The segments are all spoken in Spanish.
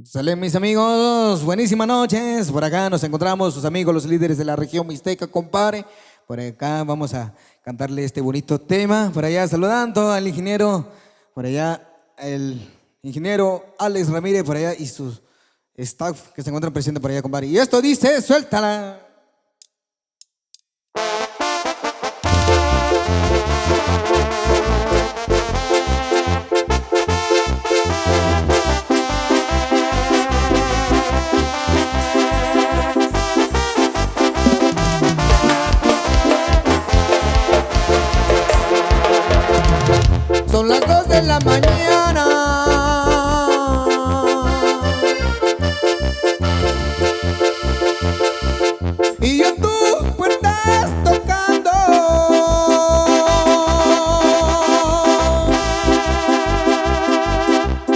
Salen mis amigos, buenísimas noches. Por acá nos encontramos sus amigos, los líderes de la región mixteca, compadre. Por acá vamos a cantarle este bonito tema. Por allá saludando al ingeniero, por allá el ingeniero Alex Ramírez, por allá y su staff que se encuentran presentes por allá, compadre. Y esto dice, suéltala. Son las 2 de la mañana y yo tus puertas tocando.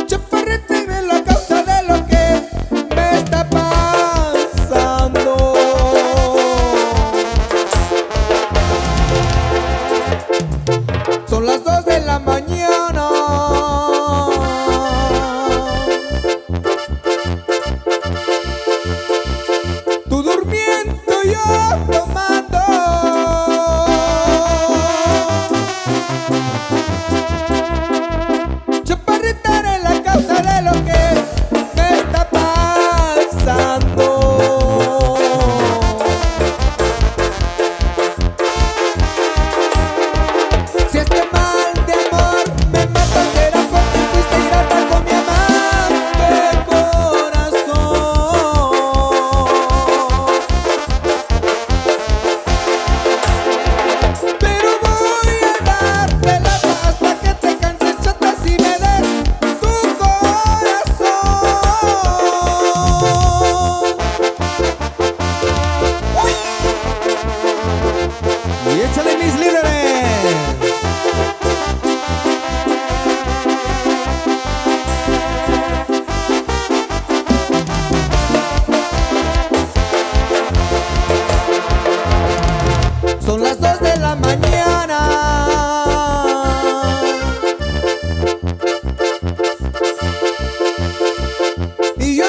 Chaparrita, dime la causa de lo que me está pasando. Son las 2 de la mañana. Tú durmiendo, yo tomando. Chaparrita, eres la causa de lo que me está pasando. Si este mal de amor me mata, será porque fuiste ingrata con mi amante corazón. Pero voy a darte la paz para que te canses, chata, si me des tu corazón. ¡Uy! Y échale, mis líderes. Son las 2 de la mañana y yo